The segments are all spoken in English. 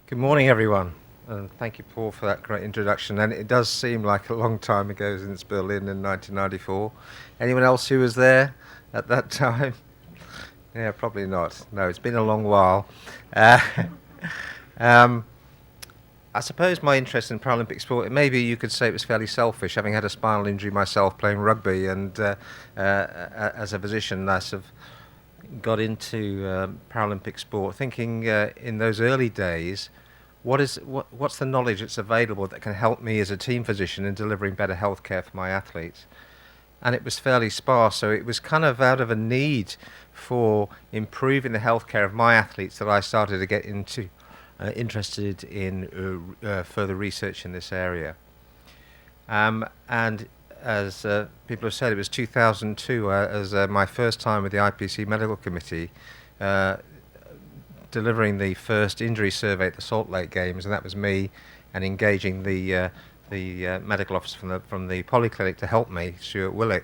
Good morning, everyone, and thank you, Paul, for that great introduction. And it does seem like a long time ago since Berlin in 1994. Anyone else who was there at that time? Yeah, probably not. No, it's been a long while. Uh, um, I suppose my interest in Paralympic sport, maybe you could say it was fairly selfish, having had a spinal injury myself playing rugby, and as a physician, I sort of got into Paralympic sport, thinking in those early days, what's the knowledge that's available that can help me as a team physician in delivering better healthcare for my athletes? And it was fairly sparse, so it was kind of out of a need for improving the healthcare of my athletes that I started to get into interested in further research in this area. And as people have said, it was 2002 as my first time with the IPC Medical Committee delivering the first injury survey at the Salt Lake Games, and that was me, and engaging the medical officer from the polyclinic to help me, Stuart Willick.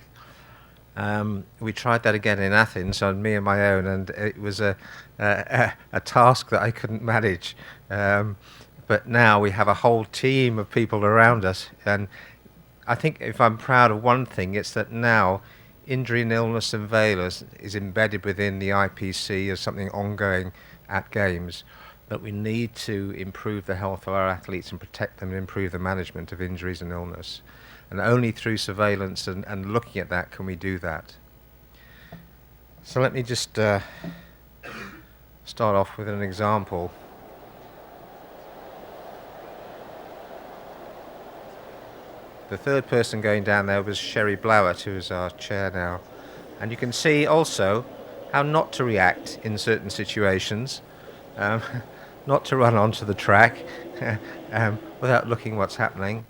We tried that again in Athens on me and my own, and it was a task that I couldn't manage. But now we have a whole team of people around us, and I think if I'm proud of one thing, it's that now injury and illness surveillance is embedded within the IPC as something ongoing at games, that we need to improve the health of our athletes and protect them and improve the management of injuries and illness. And only through surveillance and looking at that can we do that. So let me just start off with an example. The third person going down there was Sherry Blowett, who is our chair now. And you can see also how not to react in certain situations, not to run onto the track without looking what's happening,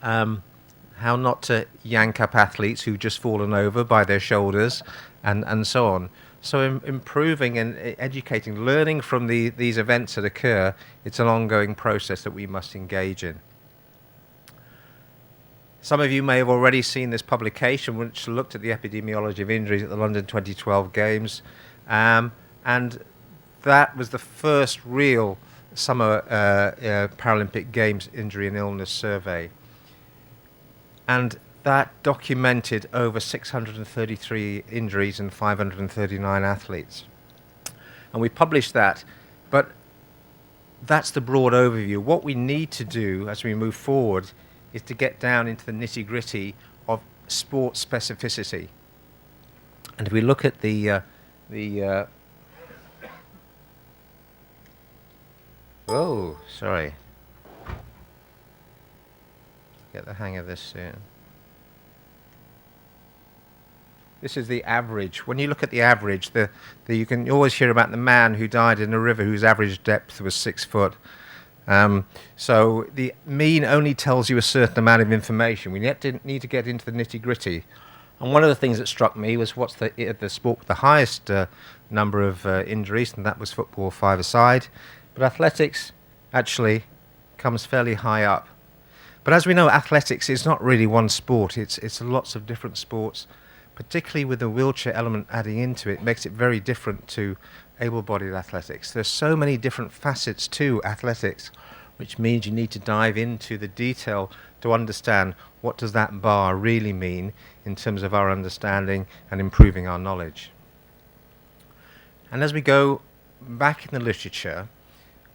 how not to yank up athletes who've just fallen over by their shoulders, and so on. So improving and educating, learning from these events that occur, it's an ongoing process that we must engage in. Some of you may have already seen this publication, which looked at the epidemiology of injuries at the London 2012 Games, and that was the first real summer Paralympic Games injury and illness survey. And that documented over 633 injuries and 539 athletes. And we published that, but that's the broad overview. What we need to do as we move forward is to get down into the nitty-gritty of sport specificity. And if we look at oh, sorry. Get the hang of this soon. This is the average. When you look at the average, you can always hear about the man who died in a river whose average depth was 6 foot. So the mean only tells you a certain amount of information. We need to get into the nitty-gritty. And one of the things that struck me was what's the sport with the highest number of injuries, and that was football, 5-a-side. But athletics actually comes fairly high up. But as we know, athletics is not really one sport. It's lots of different sports, particularly with the wheelchair element adding into it, makes it very different to able-bodied athletics. There's so many different facets to athletics, which means you need to dive into the detail to understand what does that bar really mean in terms of our understanding and improving our knowledge. And as we go back in the literature,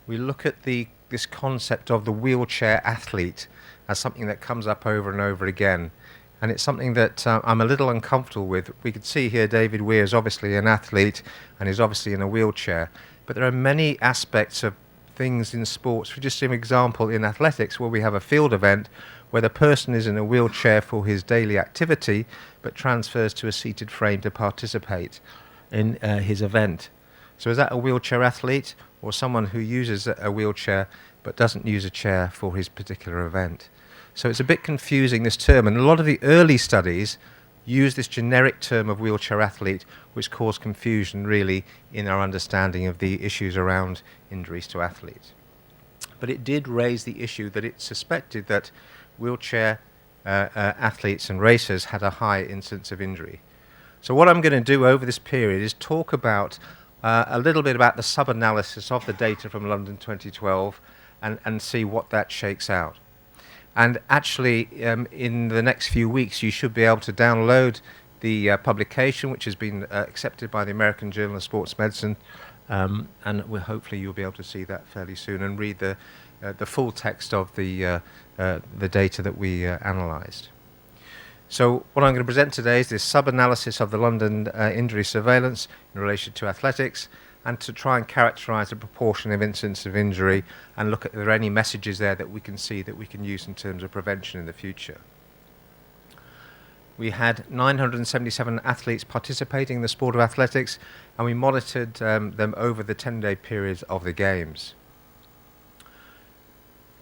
we look at this concept of the wheelchair athlete as something that comes up over and over again. And it's something that I'm a little uncomfortable with. We could see here David Weir is obviously an athlete and is obviously in a wheelchair. But there are many aspects of things in sports. For just an example, in athletics, where we have a field event where the person is in a wheelchair for his daily activity, but transfers to a seated frame to participate in his event. So is that a wheelchair athlete or someone who uses a wheelchair but doesn't use a chair for his particular event? So it's a bit confusing, this term, and a lot of the early studies use this generic term of wheelchair athlete, which caused confusion really in our understanding of the issues around injuries to athletes. But it did raise the issue that it suspected that wheelchair athletes and racers had a high incidence of injury. So what I'm going to do over this period is talk about a little bit about the sub-analysis of the data from London 2012 and see what that shakes out. And actually, in the next few weeks, you should be able to download the publication, which has been accepted by the American Journal of Sports Medicine, and hopefully you'll be able to see that fairly soon and read the full text of the data that we analysed. So what I'm going to present today is this sub-analysis of the London injury surveillance in relation to athletics, and to try and characterise the proportion of incidents of injury and look at if there are any messages there that we can see that we can use in terms of prevention in the future. We had 977 athletes participating in the sport of athletics, and we monitored them over the 10-day periods of the games.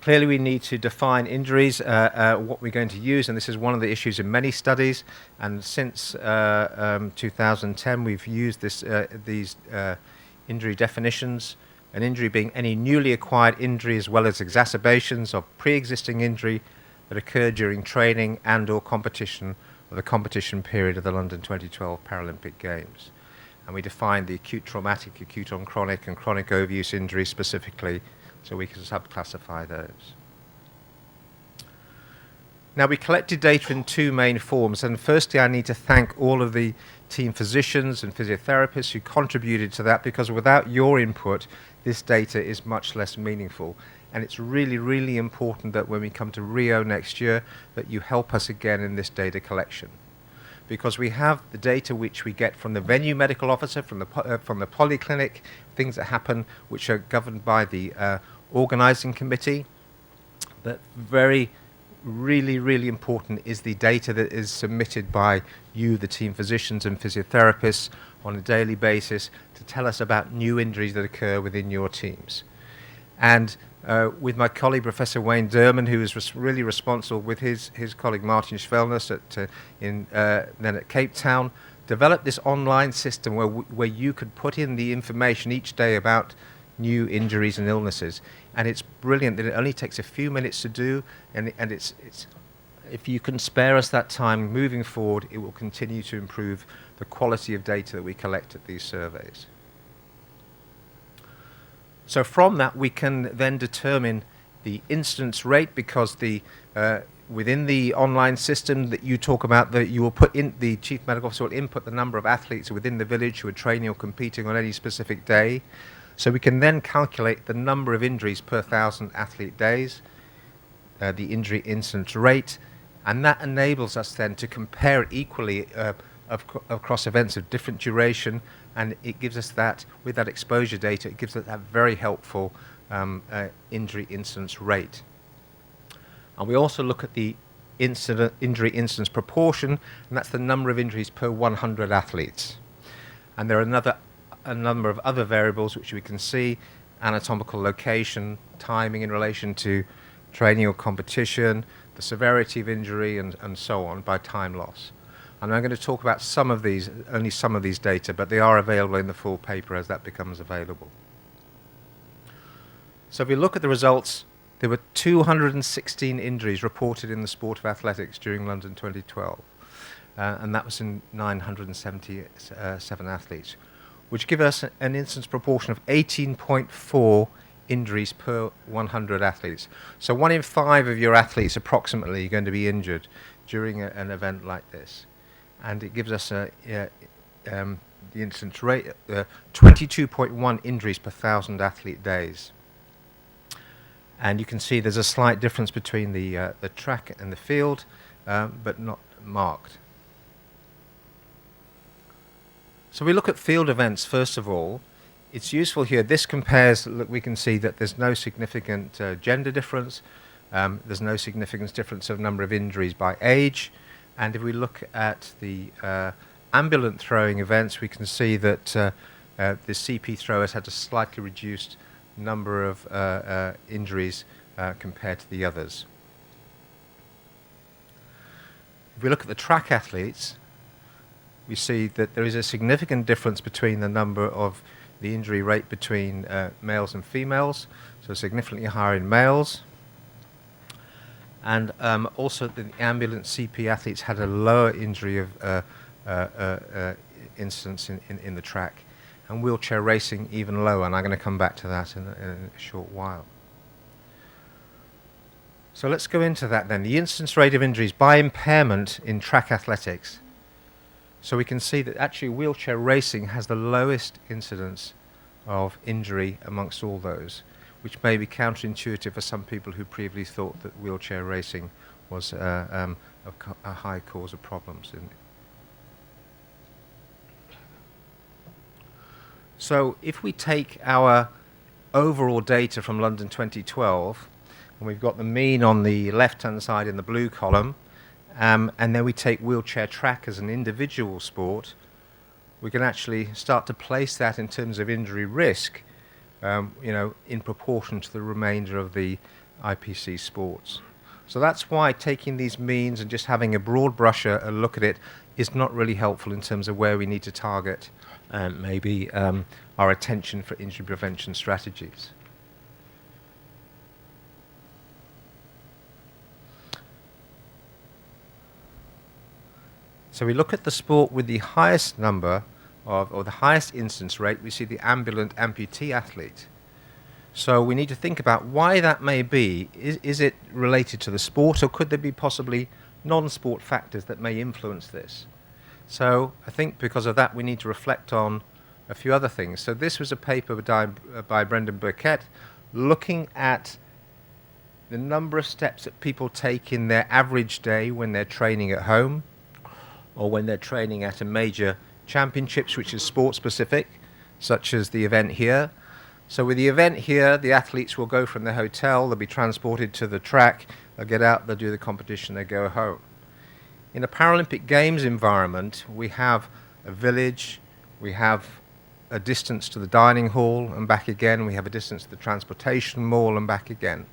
Clearly we need to define injuries, what we're going to use, and this is one of the issues in many studies, and since 2010 we've used these injury definitions. An injury being any newly acquired injury as well as exacerbations of pre-existing injury that occurred during training and or competition of the competition period of the London 2012 Paralympic Games. And we defined the acute traumatic, acute on chronic and chronic overuse injuries specifically, so we can subclassify those. Now, we collected data in two main forms, and firstly I need to thank all of the team physicians and physiotherapists who contributed to that, because without your input this data is much less meaningful, and it's really, really important that when we come to Rio next year that you help us again in this data collection, because we have the data which we get from the venue medical officer, from the polyclinic, things that happen which are governed by the organising committee, but really, really important is the data that is submitted by you, the team physicians and physiotherapists, on a daily basis to tell us about new injuries that occur within your teams. And with my colleague Professor Wayne Derman, who is really responsible with his colleague Martin Schwellnus then at Cape Town, developed this online system where you could put in the information each day about new injuries and illnesses, and it's brilliant that it only takes a few minutes to do, and it's if you can spare us that time moving forward, it will continue to improve the quality of data that we collect at these surveys. So from that we can then determine the incidence rate, because within the online system that you talk about, that you will put in, the chief medical officer will input the number of athletes within the village who are training or competing on any specific day. So we can then calculate the number of injuries per 1,000 athlete days, the injury incidence rate, and that enables us then to compare it equally across events of different duration, and it gives us that, with that exposure data, it gives us that very helpful injury incidence rate. And we also look at the injury incidence proportion, and that's the number of injuries per 100 athletes. And there are a number of other variables which we can see: anatomical location, timing in relation to training or competition, the severity of injury, and so on, by time loss. And I'm going to talk about only some of these data, but they are available in the full paper as that becomes available. So if we look at the results, there were 216 injuries reported in the sport of athletics during London 2012, and that was in 977 athletes, which give us an incidence proportion of 18.4 injuries per 100 athletes. So 1 in 5 of your athletes approximately are going to be injured during an event like this. And it gives us the incidence rate, 22.1 injuries per 1,000 athlete days. And you can see there's a slight difference between the track and the field, but not marked. So we look at field events first of all. It's useful here. This compares, look, we can see that there's no significant gender difference. There's no significant difference of number of injuries by age. And if we look at the ambulant throwing events, we can see that the CP throwers had a slightly reduced number of injuries compared to the others. If we look at the track athletes, we see that there is a significant difference between the number of the injury rate between males and females, so significantly higher in males. And also the ambulant CP athletes had a lower injury of incidence in the track. and wheelchair racing even lower, and I'm going to come back to that in a short while. So let's go into that then. The incidence rate of injuries by impairment in track athletics. So we can see that actually wheelchair racing has the lowest incidence of injury amongst all those, which may be counterintuitive for some people who previously thought that wheelchair racing was a high cause of problems. So if we take our overall data from London 2012, and we've got the mean on the left-hand side in the blue column, and then we take wheelchair track as an individual sport, we can actually start to place that in terms of injury risk, in proportion to the remainder of the IPC sports. So that's why taking these means and just having a broad brush a look at it is not really helpful in terms of where we need to target maybe our attention for injury prevention strategies. So we look at the sport with the highest number or the highest incidence rate. We see the ambulant amputee athlete. So we need to think about why that may be. Is it related to the sport, or could there be possibly non-sport factors that may influence this? So I think because of that we need to reflect on a few other things. So this was a paper by Brendan Burkett looking at the number of steps that people take in their average day when they're training at home, or when they're training at a major championships, which is sport specific, such as the event here. So with the event here, the athletes will go from their hotel, they'll be transported to the track, they'll get out, they'll do the competition, they go home. In a Paralympic Games environment, we have a village, we have a distance to the dining hall and back again, we have a distance to the transportation mall and back again.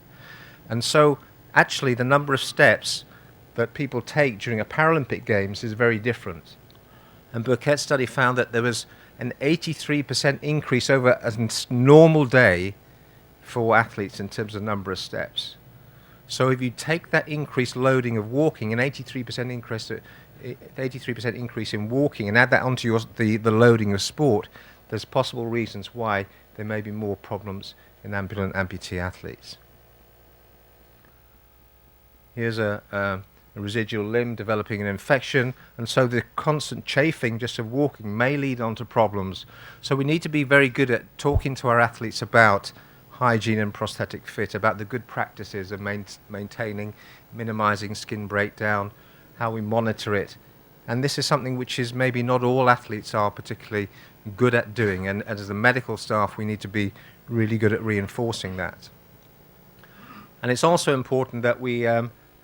And so actually the number of steps that people take during a Paralympic Games is very different. And Burkett's study found that there was an 83% increase over a normal day for athletes in terms of number of steps. So if you take that increased loading of walking, an 83% increase in walking, and add that onto the loading of sport, there's possible reasons why there may be more problems in ambulant amputee athletes. Here's a residual limb developing an infection, and so the constant chafing just of walking may lead on to problems. So we need to be very good at talking to our athletes about hygiene and prosthetic fit, about the good practices of maintaining, minimizing skin breakdown, how we monitor it. And this is something which is maybe not all athletes are particularly good at doing, and as a medical staff we need to be really good at reinforcing that. And it's also important that we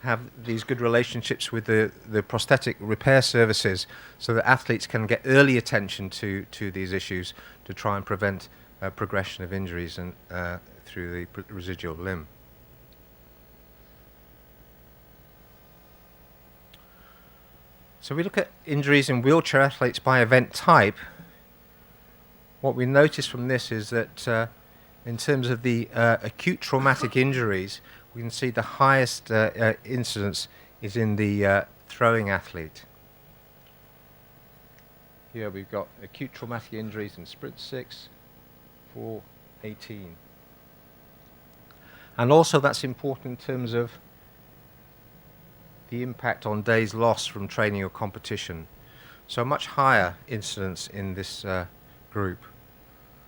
have these good relationships with the prosthetic repair services so that athletes can get early attention to these issues to try and prevent progression of injuries and through the residual limb. So we look at injuries in wheelchair athletes by event type. What we notice from this is that in terms of the acute traumatic injuries, we can see the highest incidence is in the throwing athlete. Here we've got acute traumatic injuries in sprint 6, 4, 18. And also that's important in terms of the impact on days lost from training or competition. So a much higher incidence in this group.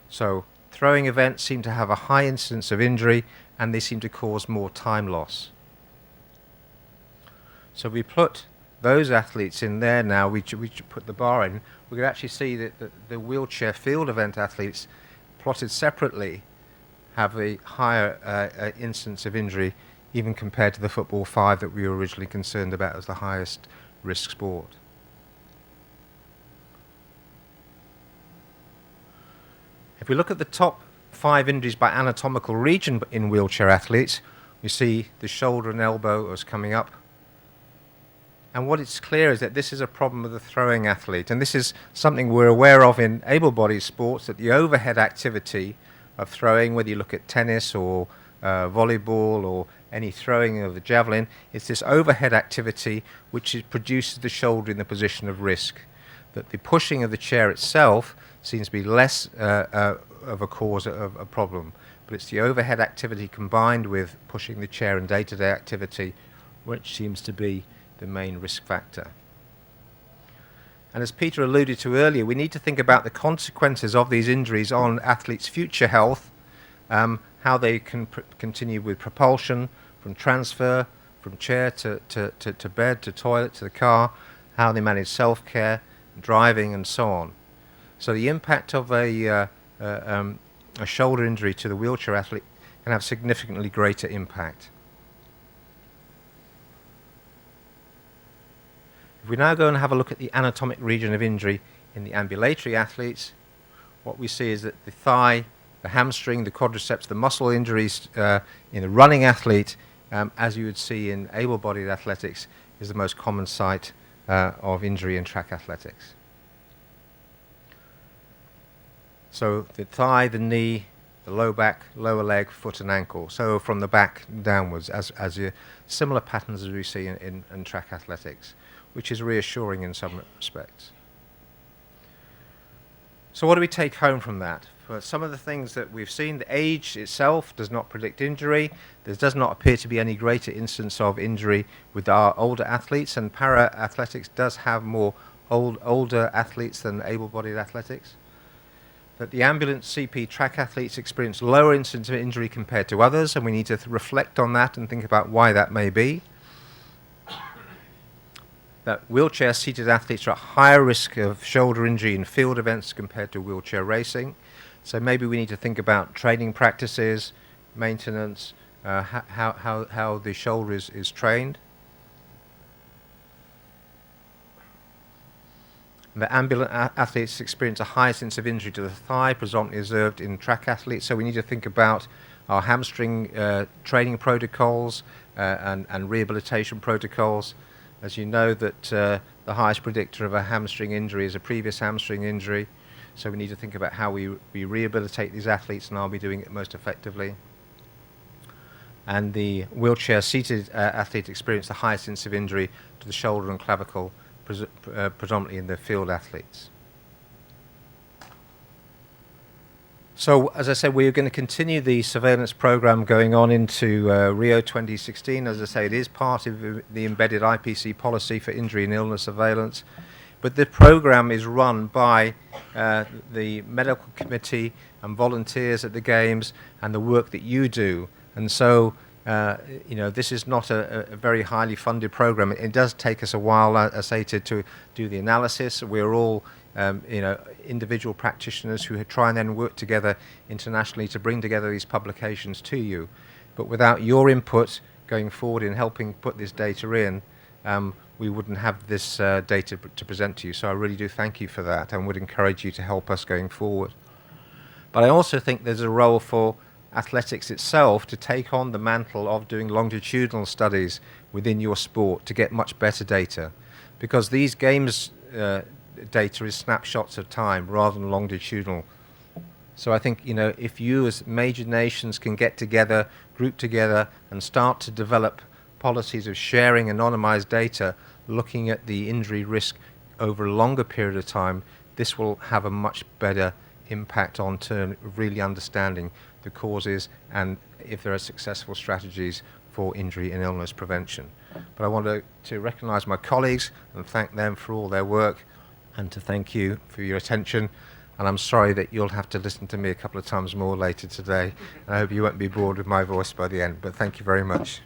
So throwing events seem to have a high incidence of injury, and they seem to cause more time loss. So we put those athletes in there now, we put the bar in, we can actually see that the wheelchair field event athletes plotted separately have a higher incidence of injury even compared to the football 5 that we were originally concerned about as the highest risk sport. If we look at the top 5 injuries by anatomical region in wheelchair athletes, we see the shoulder and elbow as coming up. And what it's clear is that this is a problem of the throwing athlete, and this is something we're aware of in able-bodied sports, that the overhead activity of throwing, whether you look at tennis or volleyball or any throwing of the javelin, it's this overhead activity which produces the shoulder in the position of risk. That the pushing of the chair itself seems to be less of a cause of a problem. But it's the overhead activity combined with pushing the chair and day-to-day activity which seems to be the main risk factor. And as Peter alluded to earlier, we need to think about the consequences of these injuries on athletes' future health, how they can continue with propulsion, from transfer, from chair to bed, to toilet, to the car, how they manage self-care, driving, and so on. So the impact of a shoulder injury to the wheelchair athlete can have significantly greater impact. If we now go and have a look at the anatomic region of injury in the ambulatory athletes, what we see is that the thigh, the hamstring, the quadriceps, the muscle injuries in a running athlete, as you would see in able-bodied athletics, is the most common site of injury in track athletics. So the thigh, the knee, the low back, lower leg, foot and ankle. So from the back downwards, as similar patterns as we see in track athletics, which is reassuring in some respects. So what do we take home from that? For some of the things that we've seen, the age itself does not predict injury. There does not appear to be any greater instance of injury with our older athletes, and para-athletics does have more older athletes than able-bodied athletics. That the ambulant CP track athletes experience lower incidence of injury compared to others, and we need to reflect on that and think about why that may be. That wheelchair-seated athletes are at higher risk of shoulder injury in field events compared to wheelchair racing. So maybe we need to think about training practices, maintenance, how the shoulder is trained. The ambulant athletes experience a high sense of injury to the thigh, predominantly observed in track athletes. So we need to think about our hamstring training protocols and rehabilitation protocols. As you know, that the highest predictor of a hamstring injury is a previous hamstring injury. So we need to think about how we rehabilitate these athletes, and are we doing it most effectively. And the wheelchair-seated athlete experienced the highest sense of injury to the shoulder and clavicle, predominantly in the field athletes. So, as I said, we're going to continue the surveillance program going on into Rio 2016. As I say, it is part of the embedded IPC policy for injury and illness surveillance. But the program is run by the medical committee and volunteers at the Games and the work that you do. And so, this is not a very highly funded program. It does take us a while, I say, to do the analysis. We're all individual practitioners who try and then work together internationally to bring together these publications to you. But without your input going forward in helping put this data in, we wouldn't have this data to present to you. So I really do thank you for that, and would encourage you to help us going forward. But I also think there's a role for athletics itself to take on the mantle of doing longitudinal studies within your sport to get much better data, because these games data is snapshots of time rather than longitudinal. So I think, if you as major nations can get together, group together, and start to develop policies of sharing anonymized data, looking at the injury risk over a longer period of time, this will have a much better impact on really understanding the causes and if there are successful strategies for injury and illness prevention. But I want to recognize my colleagues and thank them for all their work, and to thank you for your attention. And I'm sorry that you'll have to listen to me a couple of times more later today. And I hope you won't be bored with my voice by the end, but thank you very much.